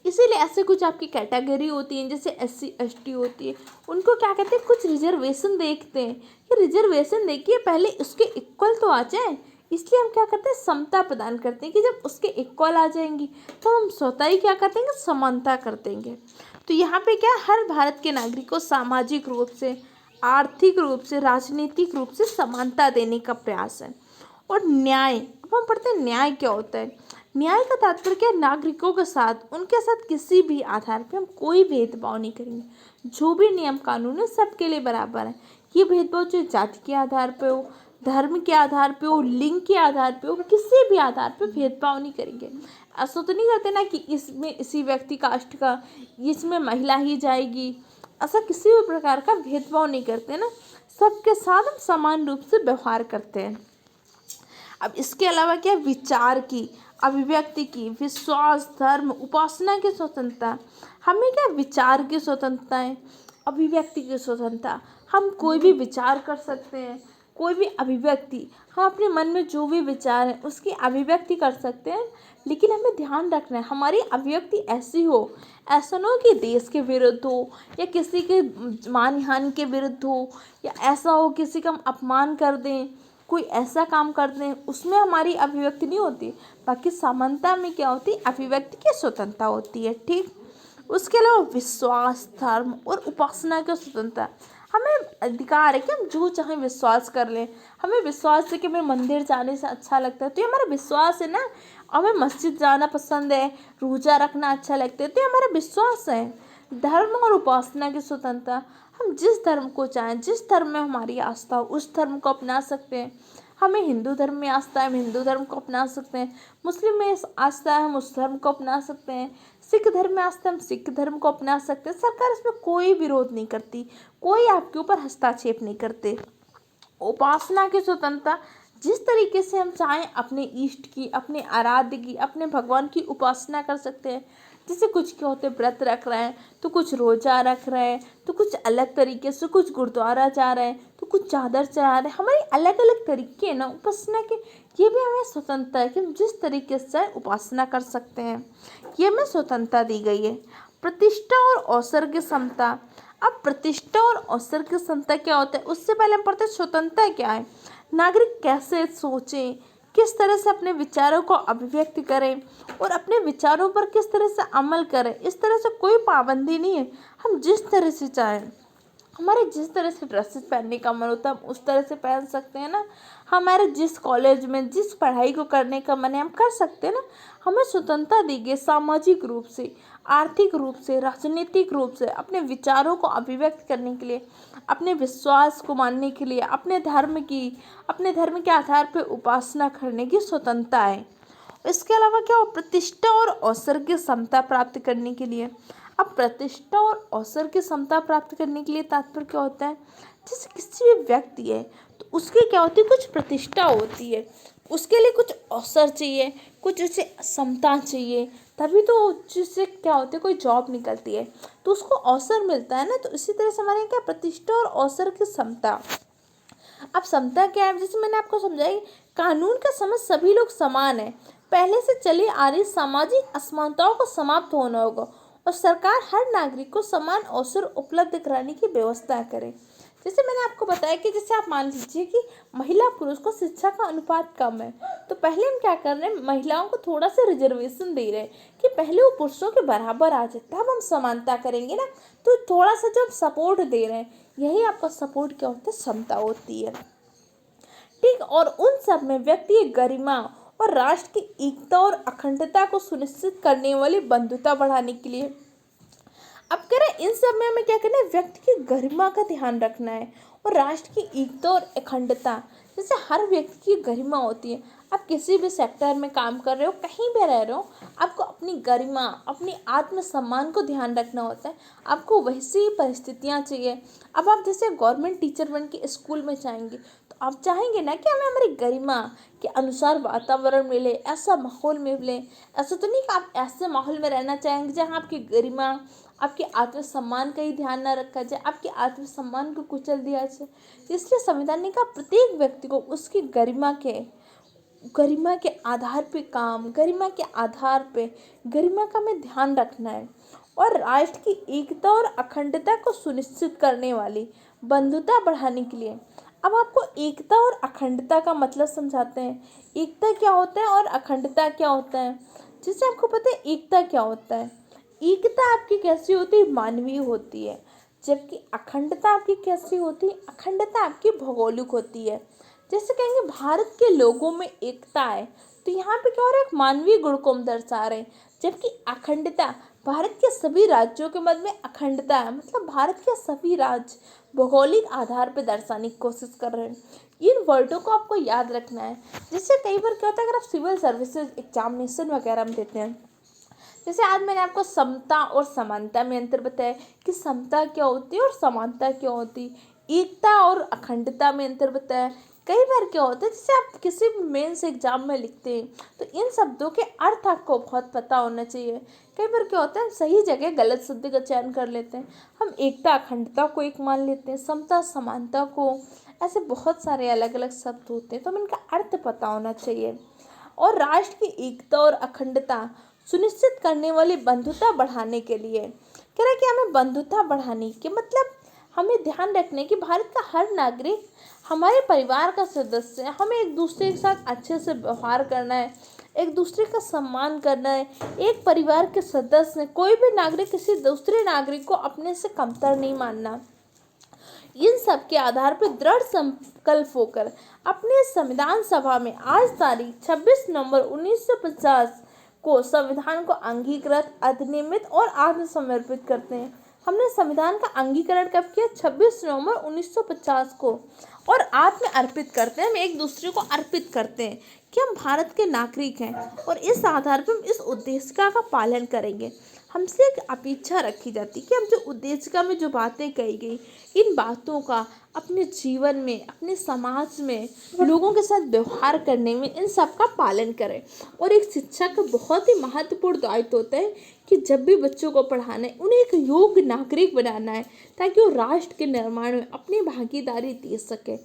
इसीलिए ऐसे कुछ आपकी कैटेगरी होती हैं, जैसे SC ST होती है, उनको क्या कहते हैं, कुछ रिजर्वेशन देखते हैं कि रिजर्वेशन देखिए पहले उसके इक्वल तो आ जाए। इसलिए हम क्या करते हैं, समता प्रदान करते हैं कि जब उसके इक्वल आ जाएंगी तो हम स्वतः ही क्या कर देंगे, समानता कर देंगे। तो यहाँ पे क्या, हर भारत के नागरिक को सामाजिक रूप से, आर्थिक रूप से, राजनीतिक रूप से समानता देने का प्रयास है। और न्याय, अब हम पढ़ते हैं न्याय क्या होता है। न्याय का तात्पर्य क्या है, नागरिकों के साथ, उनके साथ किसी भी आधार पे हम कोई भेदभाव नहीं करेंगे। जो भी नियम कानून है सबके लिए बराबर है। ये भेदभाव जो जाति के आधार पे हो, धर्म के आधार पे हो, लिंग के आधार पे हो, किसी भी आधार पे भेदभाव नहीं करेंगे। ऐसा तो नहीं करते ना कि इसमें इसी व्यक्ति कास्ट का, इसमें महिला ही जाएगी, ऐसा किसी भी प्रकार का भेदभाव नहीं करते ना, सबके साथ हम समान रूप से व्यवहार करते हैं। अब इसके अलावा क्या, विचार की, अभिव्यक्ति की, विश्वास, धर्म, उपासना की स्वतंत्रता। हमें क्या, विचार की स्वतंत्रता है, अभिव्यक्ति की स्वतंत्रता, हम कोई भी विचार कर सकते हैं, कोई भी अभिव्यक्ति, हम अपने मन में जो भी विचार है उसकी अभिव्यक्ति कर सकते हैं। लेकिन हमें ध्यान रखना है हमारी अभिव्यक्ति ऐसी हो, ऐसा ना हो कि देश के विरुद्ध हो, या किसी के मान हानि के विरुद्ध हो, या ऐसा हो किसी का हम अपमान कर दें, कोई ऐसा काम कर दें, उसमें हमारी अभिव्यक्ति नहीं होती। बाकी समानता में क्या होती है, अभिव्यक्ति की स्वतंत्रता होती है। ठीक, उसके अलावा विश्वास, धर्म और उपासना की स्वतंत्रता। हमें अधिकार है कि हम जो चाहें विश्वास कर लें। हमें विश्वास है कि हमें मंदिर जाने से अच्छा लगता है तो ये हमारा विश्वास है ना। हमें मस्जिद जाना पसंद है, रोजा रखना अच्छा लगता है तो ये हमारा विश्वास है। धर्म और उपासना की स्वतंत्रता, हम जिस धर्म को चाहें, जिस धर्म में हमारी आस्था हो उस धर्म को अपना सकते हैं। हमें हिंदू धर्म में आस्था है, हम हिंदू धर्म को अपना सकते हैं। मुस्लिम में आस्था है, हम उस धर्म को अपना सकते हैं। सिख धर्म में आस्था है, हम सिख धर्म को अपना सकते हैं। सरकार इसमें कोई विरोध नहीं करती, कोई आपके ऊपर हस्तक्षेप नहीं करते। उपासना की स्वतंत्रता, जिस तरीके से हम चाहें अपने इष्ट की, अपने आराध्य की, अपने भगवान की उपासना कर सकते हैं। जैसे कुछ क्या होते हैं, व्रत रख रहे हैं तो कुछ रोजा रख रहे हैं, तो कुछ अलग तरीके से, कुछ गुरुद्वारा जा रहे हैं तो कुछ चादर चढ़ा रहे हैं। हमारे अलग अलग तरीके हैं ना उपासना के, ये भी हमें स्वतंत्रता है कि हम जिस तरीके से उपासना कर सकते हैं, ये हमें स्वतंत्रता दी गई है। प्रतिष्ठा और अवसर की समता। अब प्रतिष्ठा और अवसर की समता क्या होता है, उससे पहले हम पढ़ते हैं स्वतंत्रता क्या है। नागरिक कैसे सोचें, किस तरह से अपने विचारों को अभिव्यक्त करें और अपने विचारों पर किस तरह से अमल करें, इस तरह से कोई पाबंदी नहीं है। हम जिस तरह से चाहें, हमारे जिस तरह से ड्रेसेस पहनने का मन होता है हम उस तरह से पहन सकते हैं ना। हमारे जिस कॉलेज में जिस पढ़ाई को करने का मन है हम कर सकते हैं ना। हमें स्वतंत्रता दी गई सामाजिक रूप से, आर्थिक रूप से, राजनीतिक रूप से अपने विचारों को अभिव्यक्त करने के लिए, अपने विश्वास को मानने के लिए, अपने धर्म के आधार पर उपासना करने की स्वतंत्रता है। इसके अलावा क्या हो, प्रतिष्ठा और अवसर की समता प्राप्त करने के लिए। अब प्रतिष्ठा और अवसर की समता प्राप्त करने के लिए तात्पर्य क्या होता है, जैसे किसी भी व्यक्ति है तो उसकी क्या होती है, कुछ प्रतिष्ठा होती है, उसके लिए कुछ अवसर चाहिए, कुछ उसे समता चाहिए, तभी तो जिससे क्या होता है कोई जॉब निकलती है तो उसको अवसर मिलता है ना। तो इसी तरह से हमारे यहाँ क्या, प्रतिष्ठा और अवसर की समता। अब समता क्या है, जैसे मैंने आपको समझाई, कानून का समझ सभी लोग समान है, पहले से चली आ रही सामाजिक असमानताओं को समाप्त होना होगा और सरकार हर नागरिक को समान अवसर उपलब्ध कराने की व्यवस्था करे। जैसे मैंने आपको बताया कि जैसे आप मान लीजिए कि महिला पुरुष को शिक्षा का अनुपात कम है तो पहले हम क्या कर रहे हैं, महिलाओं को थोड़ा सा रिजर्वेशन दे रहे हैं कि पहले वो पुरुषों के बराबर आ जाए, तब हम समानता करेंगे ना। तो थोड़ा सा जब सपोर्ट दे रहे हैं, यही आपका सपोर्ट क्या होता है, समता होती है। ठीक, और उन सब में व्यक्ति की गरिमा और राष्ट्र की एकता और अखंडता को सुनिश्चित करने वाली बंधुता बढ़ाने के लिए। अब कह रहे हैं इन सब में हमें क्या करना है, व्यक्ति की गरिमा का ध्यान रखना है और राष्ट्र की एकता और अखंडता। जैसे हर व्यक्ति की गरिमा होती है, आप किसी भी सेक्टर में काम कर रहे हो, कहीं भी रह रहे हो, आपको अपनी गरिमा, अपनी आत्मसम्मान को ध्यान रखना होता है। आपको वैसी ही परिस्थितियाँ चाहिए। अब आप जैसे गवर्नमेंट टीचर बन के स्कूल में जाएंगे तो आप चाहेंगे ना कि हमें हमारी गरिमा के अनुसार वातावरण मिले, ऐसा माहौल मिले। ऐसा तो नहीं कि आप ऐसे माहौल में रहना चाहेंगे जहाँ आपकी गरिमा, आपके आत्मसम्मान का ही ध्यान न रखा जाए, आपके आत्मसम्मान को कुचल दिया जाए। इसलिए संविधान ने कहा प्रत्येक व्यक्ति को उसकी गरिमा के आधार पे काम, गरिमा के आधार पे गरिमा का हमें ध्यान रखना है और राष्ट्र की एकता और अखंडता को सुनिश्चित करने वाली बंधुता बढ़ाने के लिए। अब आपको एकता और अखंडता का मतलब समझाते हैं। एकता क्या होता है और अखंडता क्या होता है। जैसे आपको पता है एकता क्या होता है, एकता आपकी कैसी होती है, मानवीय होती है, जबकि अखंडता आपकी कैसी होती है, अखंडता आपकी भौगोलिक होती है। जैसे कहेंगे भारत के लोगों में एकता है तो यहाँ पे क्या हो रहा है, एक मानवीय गुण को हम दर्शा रहे हैं, जबकि अखंडता भारत के सभी राज्यों के मध्य में अखंडता है, मतलब भारत के सभी राज्य भौगोलिक आधार पर दर्शाने की कोशिश कर रहे हैं। इन वर्डों को आपको याद रखना है। जैसे कई बार क्या होता है, अगर आप सिविल सर्विसेज एग्जामिनेशन वगैरह में देते हैं, जैसे आज मैंने आपको समता और समानता में अंतर बताया कि समता क्या होती है और समानता क्या होती है, एकता और अखंडता में अंतर बताया। कई बार क्या होता है, जैसे आप किसी भी मेंस एग्जाम में लिखते हैं तो इन शब्दों के अर्थ आपको बहुत पता होना चाहिए। कई बार क्या होता है, हम सही जगह गलत शब्द का चयन कर लेते हैं। हम एकता अखंडता को एक मान लेते हैं, समता समानता को, ऐसे बहुत सारे अलग अलग शब्द होते हैं, तो हमें इनका अर्थ पता होना चाहिए। और राष्ट्र की एकता और अखंडता सुनिश्चित करने वाली बंधुता बढ़ाने के लिए कह रहा है कि हमें बंधुता बढ़ाने के मतलब हमें ध्यान रखने कि भारत का हर नागरिक हमारे परिवार का सदस्य है। हमें एक दूसरे के साथ अच्छे से व्यवहार करना है, एक दूसरे का सम्मान करना है। एक परिवार के सदस्य कोई भी नागरिक किसी दूसरे नागरिक को अपने से कमतर नहीं मानना। इन सब के आधार पर दृढ़ संकल्प होकर अपने संविधान सभा में आज तारीख 26 नवंबर 1950 को संविधान को अंगीकृत, अधिनियमित और आत्मसमर्पित करते हैं। हमने संविधान का अंगीकरण कब किया? 26 नवंबर 1950 को। और आत्म अर्पित करते हैं, हम एक दूसरे को अर्पित करते हैं कि हम भारत के नागरिक हैं और इस आधार पर हम इस उद्देश्य का पालन करेंगे। हमसे एक अपेक्षा रखी जाती है कि हम जो उद्देशिका में जो बातें कही गई, इन बातों का अपने जीवन में, अपने समाज में, लोगों के साथ व्यवहार करने में इन सब का पालन करें। और एक शिक्षक का बहुत ही महत्वपूर्ण दायित्व होता है कि जब भी बच्चों को पढ़ाना है, उन्हें एक योग्य नागरिक बनाना है ताकि वो राष्ट्र के निर्माण में अपनी भागीदारी दे सके।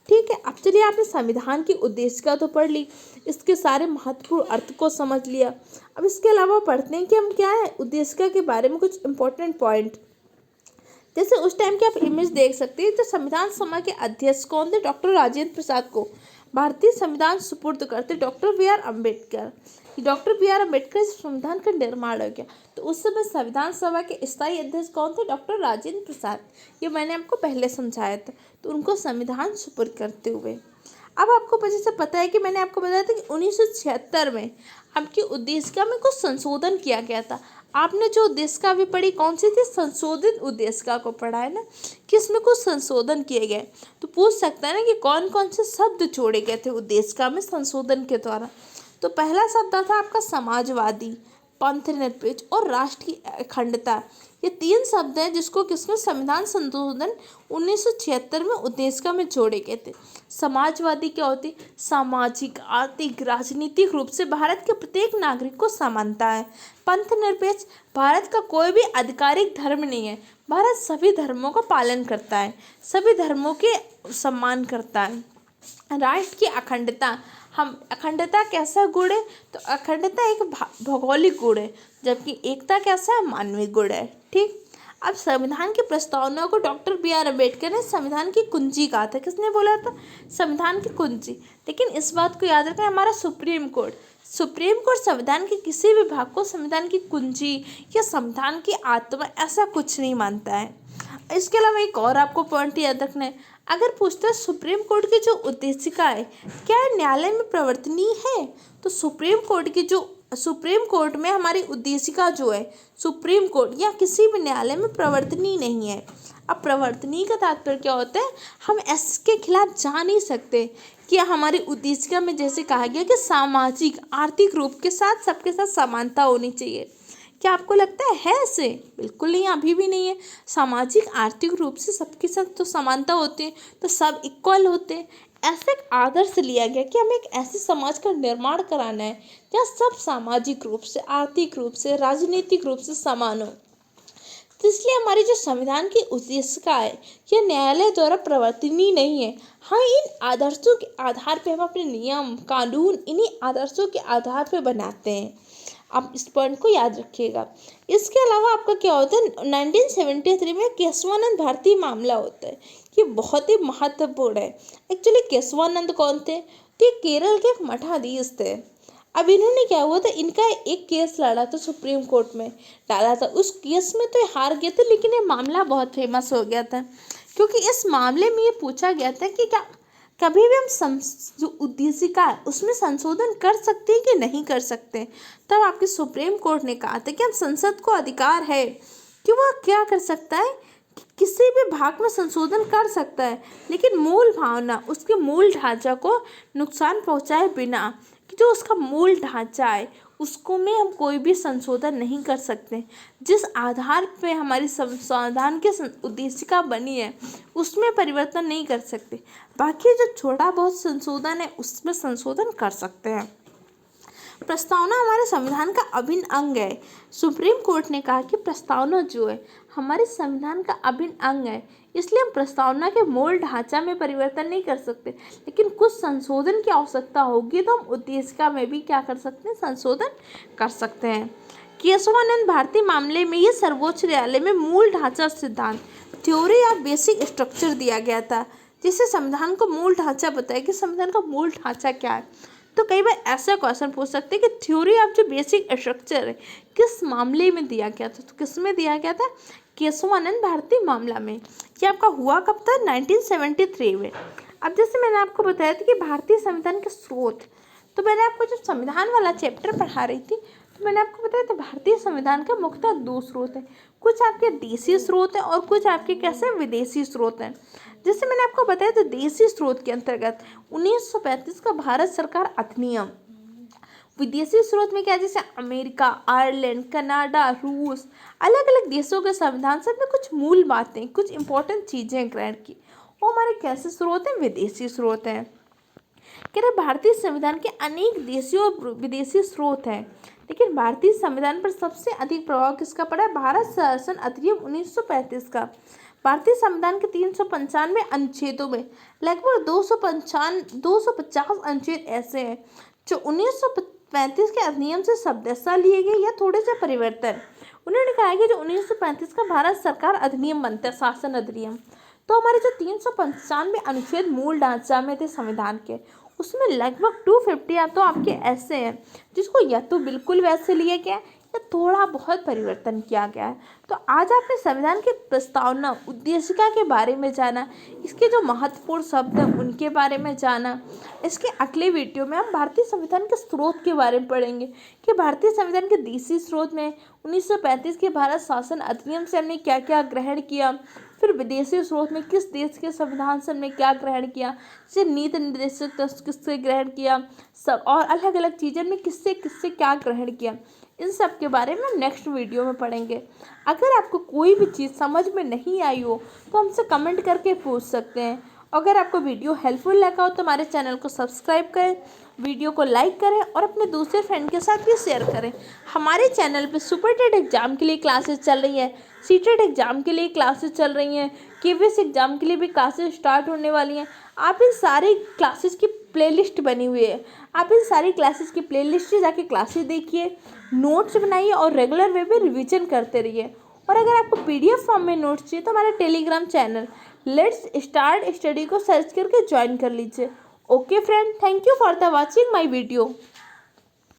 ठीक है, अब चलिए आपने संविधान की उद्देशिका तो पढ़ ली, इसके सारे महत्वपूर्ण अर्थ को समझ लिया। अब इसके अलावा पढ़ते हैं कि हम क्या है उद्देशिका के बारे में कुछ इंपॉर्टेंट पॉइंट। जैसे उस टाइम की आप इमेज देख सकते हैं, तो संविधान सभा के अध्यक्ष कौन थे? डॉक्टर राजेंद्र प्रसाद को भारतीय संविधान सुपुर्द करते doctor B R Ambedkar. Doctor B R Ambedkar से संविधान का निर्माण हो गया, तो उस समय संविधान सभा के स्थायी अध्यक्ष कौन थे? डॉक्टर राजेंद्र प्रसाद। ये मैंने आपको पहले समझाया था, तो उनको संविधान सुपुर्द करते हुए। अब आपको जैसे पता है कि मैंने आपको बताया था कि 1976 में आपकी उद्देशिका में कुछ संशोधन किया गया था। आपने जो उद्देशिका अभी पढ़ी कौन सी थी? संशोधित उद्देशिका को पढ़ा है ना, कि इसमें कुछ संशोधन किए गए। तो पूछ सकता है ना कि कौन कौन से शब्द जोड़े गए थे उद्देशिका में संशोधन के द्वारा। तो पहला शब्द था आपका समाजवादी, पंथनिरपेक्ष और राष्ट्र की अखंडता। ये तीन शब्द हैं जिसको किसमें संविधान संशोधन 1976 में उद्देशिका में जोड़े गए थे। समाजवादी क्या होती? सामाजिक, आर्थिक, राजनीतिक रूप से भारत के प्रत्येक नागरिक को समानता है। पंथनिरपेक्ष, भारत का कोई भी आधिकारिक धर्म नहीं है, भारत सभी धर्मों का पालन करता है, सभी धर्मों के सम्मान करता है। राष्ट्र की अखंडता, हम अखंडता कैसा गुण है? तो अखंडता एक भौगोलिक गुण है, जबकि एकता कैसा है? मानवीय गुण है। ठीक, अब संविधान की प्रस्तावना को डॉक्टर बी आर अम्बेडकर ने संविधान की कुंजी कहा था। किसने बोला था? संविधान की कुंजी। लेकिन इस बात को याद रखना, हमारा सुप्रीम कोर्ट संविधान के किसी भी भाग को संविधान की कुंजी या संविधान की आत्मा ऐसा कुछ नहीं मानता है। इसके अलावा एक और आपको पॉइंट याद रखना है, अगर पूछता है सुप्रीम कोर्ट की जो उद्देशिका है क्या न्यायालय में प्रवर्तनीय है, तो सुप्रीम कोर्ट में हमारी उद्देशिका जो है सुप्रीम कोर्ट या किसी भी न्यायालय में प्रवर्तनीय नहीं है। अब प्रवर्तनीय का तात्पर्य क्या होता है? हम इसके खिलाफ जा नहीं सकते कि हमारी उद्देशिका में जैसे कहा गया कि सामाजिक, आर्थिक रूप के साथ सबके साथ समानता होनी चाहिए। क्या आपको लगता है ऐसे? बिल्कुल नहीं, अभी भी नहीं है। सामाजिक, आर्थिक रूप से सबके साथ तो समानता होती है, तो सब इक्वल होते हैं। ऐसे एक आदर्श लिया गया कि हमें एक ऐसे समाज का निर्माण कराना है जहाँ सब सामाजिक रूप से, आर्थिक रूप से, राजनीतिक रूप से समान हो। तो इसलिए हमारी जो संविधान की उद्देशिका है यह न्यायालय द्वारा प्रवर्तनीय नहीं है। हाँ, इन आदर्शों के आधार पर हम अपने नियम कानून इन्हीं आदर्शों के आधार पर बनाते हैं। आप इस पॉइंट को याद रखिएगा। इसके अलावा आपका क्या होता है, 1973 में केशवानंद भारती मामला होता है। ये बहुत ही महत्वपूर्ण है। एक्चुअली केशवानंद कौन थे? तो ये केरल के एक मठाधीश थे। अब इन्होंने क्या हुआ था, इनका एक केस लड़ा था सुप्रीम कोर्ट में, डाला था। उस केस में तो ये हार गए थे, लेकिन ये मामला बहुत फेमस हो गया था क्योंकि इस मामले में ये पूछा गया था कि क्या कभी भी हम जो उद्देशिका है उसमें संशोधन कर सकते हैं कि नहीं कर सकते। तब आपकी सुप्रीम कोर्ट ने कहा था कि हम संसद को अधिकार है कि वह क्या कर सकता है कि किसी भी भाग में संशोधन कर सकता है, लेकिन मूल भावना, उसके मूल ढांचा को नुकसान पहुंचाए बिना, कि जो उसका मूल ढांचा है उसको में हम कोई भी संशोधन नहीं कर सकते। जिस आधार पे हमारी संविधान की उद्देशिका बनी है उसमें परिवर्तन नहीं कर सकते। बाकी जो छोटा बहुत संशोधन है उसमें संशोधन कर सकते हैं। प्रस्तावना हमारे संविधान का अभिन्न अंग है। सुप्रीम कोर्ट ने कहा कि प्रस्तावना जो है हमारे संविधान का अभिन्न अंग है, इसलिए हम प्रस्तावना के मूल ढांचा में परिवर्तन नहीं कर सकते, लेकिन कुछ संशोधन की आवश्यकता होगी तो हम उद्देशिका में भी क्या कर सकते हैं, संशोधन कर सकते हैं। केशवानंद भारती मामले में ये सर्वोच्च न्यायालय में मूल ढांचा सिद्धांत, थ्योरी ऑफ बेसिक स्ट्रक्चर दिया गया था, जिससे संविधान को मूल ढांचा बताया कि संविधान का मूल ढांचा क्या है। तो कई बार ऐसा क्वेश्चन पूछ सकते हैं कि थ्योरी ऑफ जो बेसिक स्ट्रक्चर है किस मामले में दिया गया था, तो किस में दिया गया था, केशवानंद भारती मामला में। ये आपका हुआ कब था, 1973 में। अब जैसे मैंने आपको बताया था कि भारतीय संविधान के स्रोत, तो मैंने आपको जब संविधान वाला चैप्टर पढ़ा रही थी तो मैंने आपको बताया था भारतीय संविधान का मुख्यतः दो स्रोत हैं, कुछ आपके देसी स्रोत हैं और कुछ आपके कैसे विदेशी स्रोत हैं। जैसे मैंने आपको बताया था देसी स्रोत के अंतर्गत 1935 का भारत सरकार अधिनियम, विदेशी स्रोत में क्या, जैसे अमेरिका, आयरलैंड, कनाडा, रूस, अलग अलग देशों के संविधान से हमने कुछ मूल बातें, कुछ इंपॉर्टेंट चीज़ें ग्रहण की, वो हमारे कैसे स्रोत हैं, विदेशी स्रोत हैं। कह रहे भारतीय संविधान के अनेक देशी और विदेशी स्रोत हैं, लेकिन भारतीय संविधान पर सबसे अधिक प्रभाव किसका पड़ा है, भारत शासन अधिनियम 1935 का। भारतीय संविधान के 395 अनुच्छेदों में लगभग 250 अनुच्छेद ऐसे हैं जो 1935 के अधिनियम से शब्दशः लिए गए या थोड़े से परिवर्तन। उन्होंने कहा कि जो 1935 का भारत सरकार अधिनियम बनता है, शासन अधिनियम, तो हमारे जो 395 अनुच्छेद मूल ढांचा में थे संविधान के, उसमें लगभग 250 या तो आपके ऐसे हैं जिसको या तो बिल्कुल वैसे लिया गया या थोड़ा बहुत परिवर्तन किया गया है। तो आज आपने संविधान की प्रस्तावना, उद्देशिका के बारे में जाना, इसके जो महत्वपूर्ण शब्द हैं उनके बारे में जाना। इसके अगले वीडियो में हम भारतीय संविधान के स्रोत के बारे में पढ़ेंगे कि भारतीय संविधान के देशी स्रोत में 1935 के भारत शासन अधिनियम से हमने क्या क्या ग्रहण किया, फिर विदेशी स्रोत में किस देश के संविधान से हमने क्या ग्रहण किया, जैसे नीति निर्देशक किससे ग्रहण किया, सब और अलग अलग चीज़ें में किससे किससे क्या ग्रहण किया, इन सब के बारे में हम नेक्स्ट वीडियो में पढ़ेंगे। अगर आपको कोई भी चीज़ समझ में नहीं आई हो तो हमसे कमेंट करके पूछ सकते हैं। अगर आपको वीडियो हेल्पफुल लगा हो तो हमारे चैनल को सब्सक्राइब करें, वीडियो को लाइक करें और अपने दूसरे फ्रेंड के साथ भी शेयर करें। हमारे चैनल पे सुपर टेट एग्ज़ाम के लिए क्लासेस चल रही है, सीटेट एग्ज़ाम के लिए क्लासेस चल रही हैं, केवीएस एग्ज़ाम के लिए भी क्लासेस स्टार्ट होने वाली हैं। आप इन सारी क्लासेस की प्लेलिस्ट बनी हुई है, आप इन सारी क्लासेस की प्लेलिस्ट से जाके क्लासेस देखिए, नोट्स बनाइए और रेगुलर वे में रिविजन करते रहिए। और अगर आपको पीडीएफ फॉर्म में नोट्स चाहिए तो हमारे Telegram channel let's start study को सर्च करके ज्वाइन कर लीजिए। Okay friend, thank you for the watching my video.